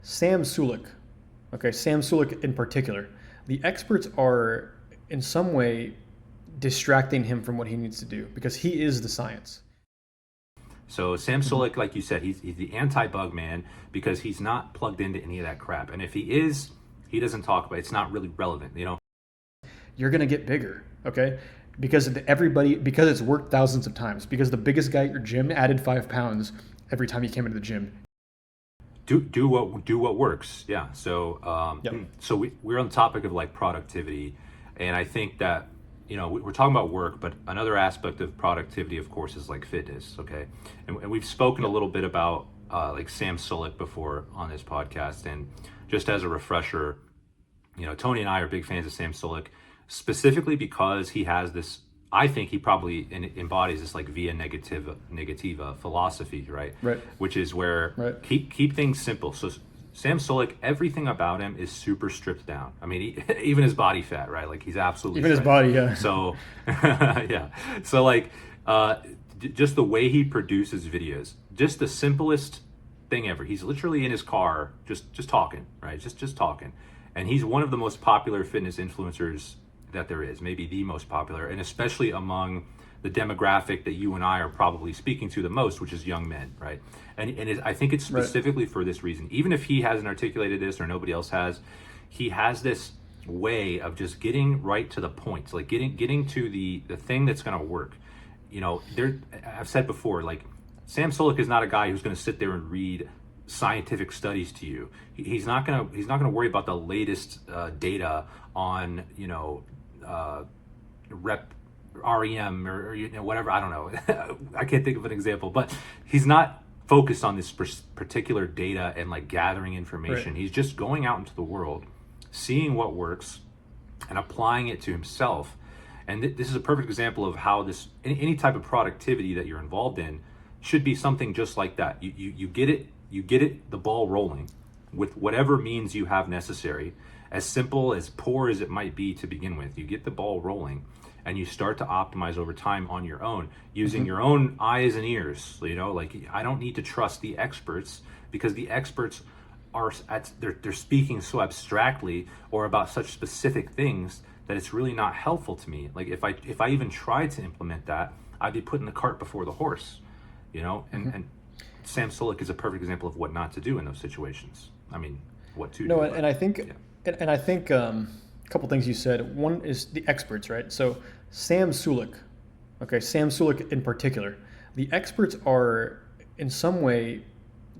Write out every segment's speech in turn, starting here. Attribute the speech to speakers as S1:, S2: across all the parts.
S1: Sam Sulek, okay, Sam Sulek in particular, the experts are in some way distracting him from what he needs to do because he is the science.
S2: So Sam
S1: Mhm.
S2: Sulek, like you said, he's the anti-bug man because he's not plugged into any of that crap. And if he is, he doesn't talk about it. It's not really relevant, you know?
S1: You're going to get bigger, okay? Because it's worked thousands of times, because the biggest guy at your gym added 5 pounds every time he came into the gym.
S2: Do what works. Yeah. So
S1: Yep.
S2: so we're on the topic of like productivity, and I think that we're talking about work, but another aspect of productivity, of course, is like fitness. Okay, and we've spoken a
S1: Yep.
S2: little bit about like Sam Sulek before on this podcast, and just as a refresher, Tony and I are big fans of Sam Sulek, specifically because he has this. I think he probably embodies this like via negativa philosophy, right?
S1: Right.
S2: Which is where
S1: Right.
S2: keep things simple. So Sam Sulek, everything about him is super stripped down. I mean, even his body fat, right? Like he's absolutely
S1: Even his
S2: shredded.
S1: body, yeah.
S2: So yeah, so like uh, just the way he produces videos, just the simplest thing ever. He's literally in his car, just talking, right? Just talking, and he's one of the most popular fitness influencers that there is, maybe the most popular, and especially among the demographic that you and I are probably speaking to the most, which is young men, right? I think it's
S1: Right.
S2: specifically for this reason. Even if he hasn't articulated this or nobody else has, he has this way of just getting right to the point, like getting to the thing that's going to work. There. I've said before, like Sam Sulek is not a guy who's going to sit there and read scientific studies to you. He's not gonna worry about the latest data on rep REM or whatever. I don't know. I can't think of an example, but he's not focused on this particular data and like gathering
S1: Right.
S2: information. He's just going out into the world, seeing what works, and applying it to himself. And this is a perfect example of how any type of productivity that you're involved in should be something just like that. You get it the ball rolling with whatever means you have necessary, as simple as poor as it might be to begin with. You get the ball rolling and you start to optimize over time on your own, using
S1: Mhm.
S2: your own eyes and ears. Like I don't need to trust the experts because the experts they're speaking so abstractly or about such specific things that it's really not helpful to me. Like if I even tried to implement that, I'd be putting the cart before the horse,
S1: Mhm.
S2: and Sam Sulek is a perfect example of what not to do in those situations. I mean, what to
S1: No,
S2: do,
S1: and
S2: but
S1: I think,
S2: yeah.
S1: and I think a couple things you said. One is the experts, right? So Sam Sulek, okay, Sam Sulek in particular, the experts are in some way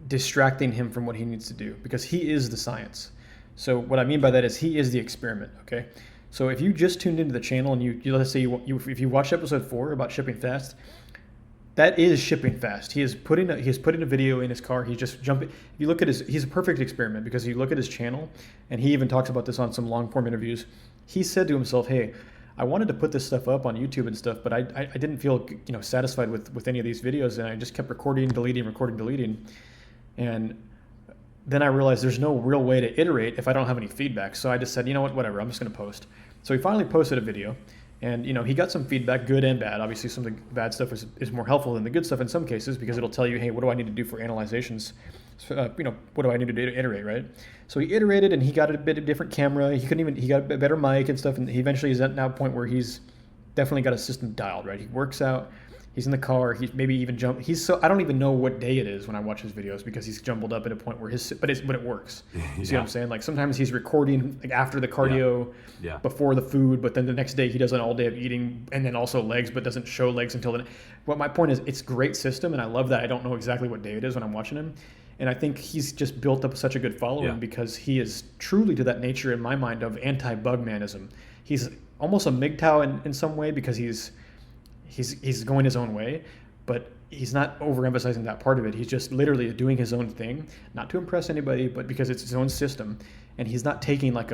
S1: distracting him from what he needs to do because he is the science. So what I mean by that is he is the experiment. Okay, so if you just tuned into the channel and you let's say if you watched episode 4 about shipping fast, that is shipping fast. He is putting a video in his car. He's just jumping. If you look at he's a perfect experiment because you look at his channel, and he even talks about this on some long form interviews. He said to himself, "Hey, I wanted to put this stuff up on YouTube and stuff, but I didn't feel satisfied with any of these videos, and I just kept recording, deleting, and then I realized there's no real way to iterate if I don't have any feedback. So I just said, you know what, whatever, I'm just going to post. So he finally posted a video, and he got some feedback, good and bad. Obviously, some of the bad stuff is more helpful than the good stuff in some cases because it'll tell you, hey, what do I need to do for analyzations? What do I need to do to iterate, right? So he iterated, and he got a bit of different camera. He got a better mic and stuff, and he eventually is at now a point where he's definitely got a system dialed, right? He works out. He's in the car. He's maybe even jump. He's so I don't even know what day it is when I watch his videos because he's jumbled up at a point where but it works. You see what
S2: Yeah,
S1: I'm saying? Like sometimes he's recording like after the
S2: yeah,
S1: cardio,
S2: yeah,
S1: before the food, but then the next day he does an all day of eating and then also legs, but doesn't show legs until then. What my point is, it's a great system, and I love that. I don't know exactly what day it is when I'm watching him, and I think he's just built up such a good
S2: yeah,
S1: following because he is truly to that nature in my mind of anti-Bugmanism. He's almost a MGTOW in some way because he's going his own way, but he's not overemphasizing that part of it. He's just literally doing his own thing, not to impress anybody, but because it's his own system. And he's not taking like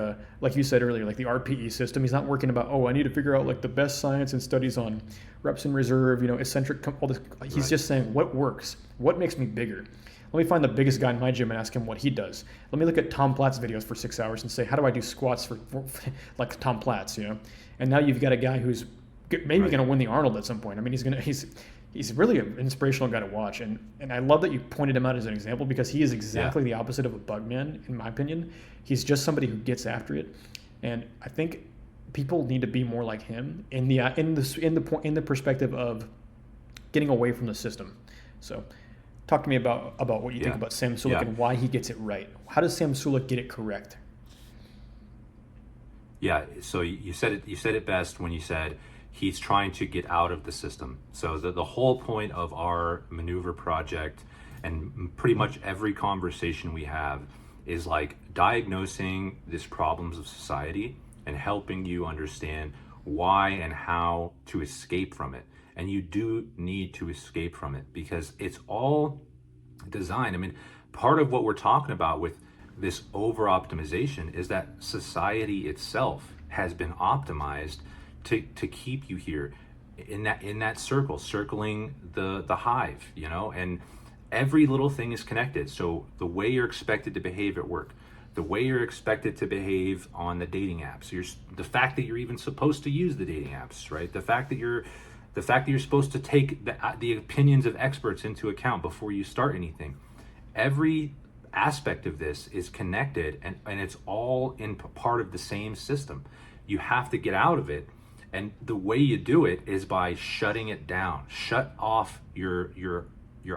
S1: you said earlier, like the RPE system. He's not working about, oh, I need to figure out like the best science and studies on reps in reserve, eccentric, all this. He's
S2: right.
S1: just saying what works, what makes me bigger. Let me find the biggest guy in my gym and ask him what he does. Let me look at Tom Platz's videos for 6 hours and say, how do I do squats for like Tom Platz, And now you've got a guy who's maybe
S2: Right.
S1: going to win the Arnold at some point. I mean, he's really an inspirational guy to watch. And I love that you pointed him out as an example, because he is exactly the opposite of a bugman, in my opinion. He's just somebody who gets after it. And I think people need to be more like him in the perspective of getting away from the system. So talk to me about what you think about Sam Sulek and why he gets it right. How does Sam Sulek get it correct?
S2: Yeah, so you said it best when you said he's trying to get out of the system. So the whole point of our maneuver project and pretty much every conversation we have is like diagnosing these problems of society and helping you understand why and how to escape from it. And you do need to escape from it, because it's all designed. I mean, part of what we're talking about with this over optimization is that society itself has been optimized to keep you here in that circling the hive, and every little thing is connected. So the way you're expected to behave at work, the way you're expected to behave on the dating apps, the fact that you're even supposed to use the dating apps, right? The fact that you're supposed to take the opinions of experts into account before you start anything. Every aspect of this is connected, and it's all in part of the same system. You have to get out of it, and the way you do it is by shutting it down. Shut off your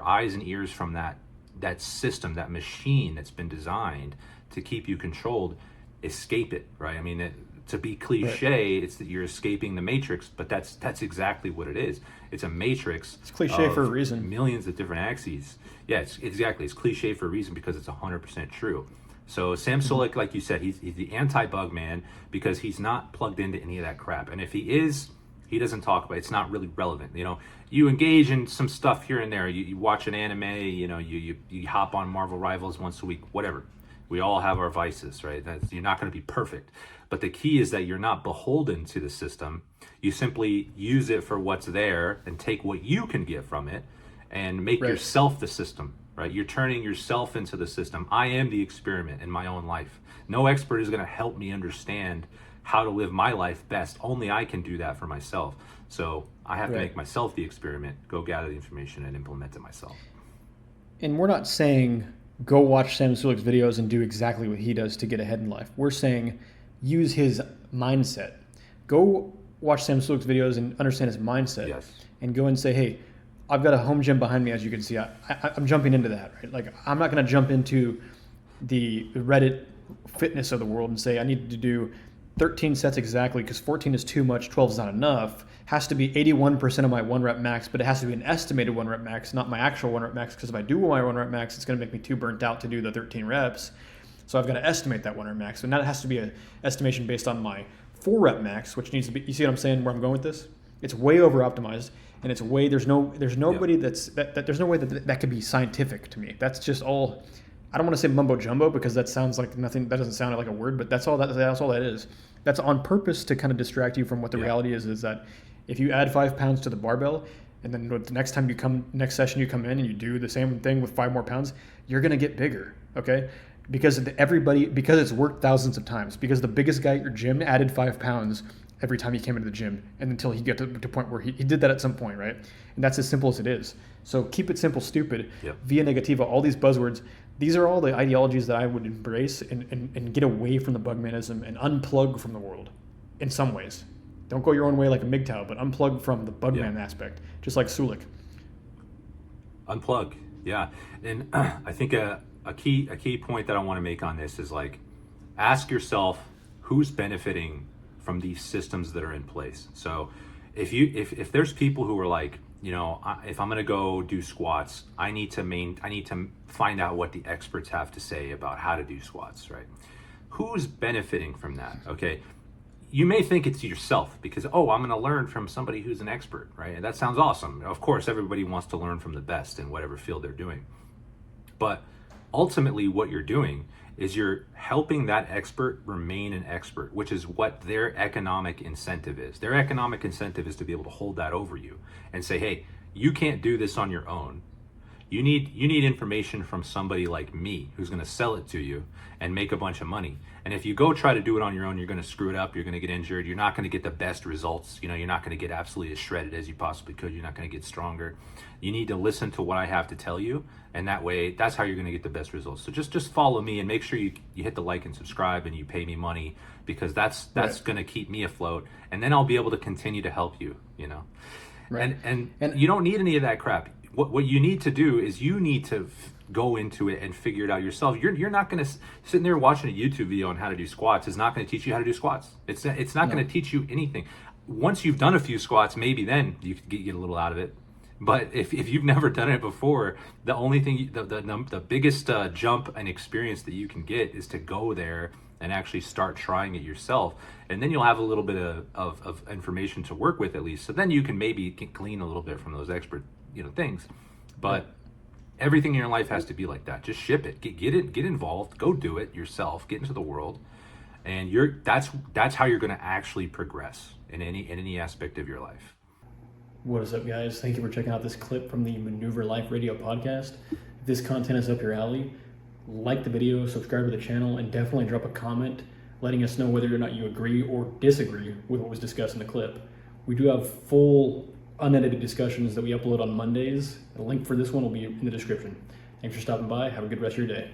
S2: eyes and ears from that system, that machine that's been designed to keep you controlled. Escape it, right? I mean, to be cliche, it's that you're escaping the matrix, but that's exactly what it is. It's a matrix.
S1: It's cliche for a reason.
S2: Millions of different axes. Yeah, it's cliche for a reason, because it's 100% true. So Sam Sulek, like you said, he's the anti-Bugman, because he's not plugged into any of that crap. And if he is, he doesn't talk about it. It's not really relevant. You engage in some stuff here and there. You watch an anime. You hop on Marvel Rivals once a week. Whatever. We all have our vices, right? You're not going to be perfect. But the key is that you're not beholden to the system. You simply use it for what's there and take what you can get from it and make yourself the system, right? You're turning yourself into the system. I am the experiment in my own life. No expert is going to help me understand how to live my life best. Only I can do that for myself. So I have to make myself the experiment, go gather the information and implement it myself.
S1: And we're not saying go watch Sam Sulek's videos and do exactly what he does to get ahead in life. We're saying use his mindset. Go watch Sam Sulek's videos and understand his mindset, and go and say, hey, I've got a home gym behind me, as you can see. I'm jumping into that, right? Like, I'm not going to jump into the Reddit fitness of the world and say I need to do 13 sets exactly, because 14 is too much, 12 is not enough. Has to be 81% of my 1 rep max, but it has to be an estimated 1 rep max, not my actual 1 rep max, because if I do my 1 rep max, it's going to make me too burnt out to do the 13 reps. So I've got to estimate that 1 rep max. So now it has to be an estimation based on my 4 rep max, which needs to be, you see what I'm saying, where I'm going with this? It's way over optimized, and it's way, there's nobody there's no way that could be scientific to me. That's just all, I don't want to say mumbo jumbo, because that sounds like nothing, that doesn't sound like a word, but that's all that is. That's on purpose to kind of distract you from what the reality is that if you add 5 pounds to the barbell, and then the next session you come in and you do the same thing with 5 more pounds, you're going to get bigger, okay? Because it's worked thousands of times, because the biggest guy at your gym added 5 pounds every time he came into the gym, and until he got to the point where he did that at some point, right? And that's as simple as it is. So keep it simple, stupid, via negativa, all these buzzwords. These are all the ideologies that I would embrace and get away from the bugmanism and unplug from the world in some ways. Don't go your own way like a MGTOW, but unplug from the bugman aspect, just like Sulek.
S2: Unplug, yeah. And I think a key point that I want to make on this is, like, ask yourself who's benefiting from these systems that are in place. So if there's people who are like, if I'm going to go do squats, I need to find out what the experts have to say about how to do squats, right? Who's benefiting from that? Okay. You may think it's yourself because, I'm going to learn from somebody who's an expert, right? And that sounds awesome. Of course, everybody wants to learn from the best in whatever field they're doing. But ultimately what you're doing is you're helping that expert remain an expert, which is what their economic incentive is. Their economic incentive is to be able to hold that over you and say, hey, you can't do this on your own. You need information from somebody like me who's going to sell it to you and make a bunch of money. And if you go try to do it on your own, you're going to screw it up. You're going to get injured. You're not going to get the best results. You're not going to get absolutely as shredded as you possibly could. You're not going to get stronger. You need to listen to what I have to tell you, and that way, that's how you're going to get the best results. So just follow me and make sure you hit the like and subscribe and you pay me money, because that's
S1: Right.
S2: going to keep me afloat, and then I'll be able to continue to help you.
S1: Right.
S2: And
S1: And
S2: you don't need any of that crap. What you need to do is you need to go into it and figure it out yourself. You're not going to sitting there watching a YouTube video on how to do squats is not going to teach you how to do squats. It's not going
S1: no.
S2: to teach you anything. Once you've done a few squats, maybe then you could get a little out of it. But if you've never done it before, the only thing, the biggest jump and experience that you can get is to go there and actually start trying it yourself. And then you'll have a little bit of information to work with, at least. So then you can maybe glean a little bit from those expert things. But everything in your life has to be like that. Just ship it. Get involved. Go do it yourself. Get into the world. And that's how you're going to actually progress in any aspect of your life.
S1: What is up, guys? Thank you for checking out this clip from the Maneuver Life Radio podcast. If this content is up your alley, like the video, subscribe to the channel, and definitely drop a comment letting us know whether or not you agree or disagree with what was discussed in the clip. We do have full unedited discussions that we upload on Mondays. The link for this one will be in the description. Thanks for stopping by. Have a good rest of your day.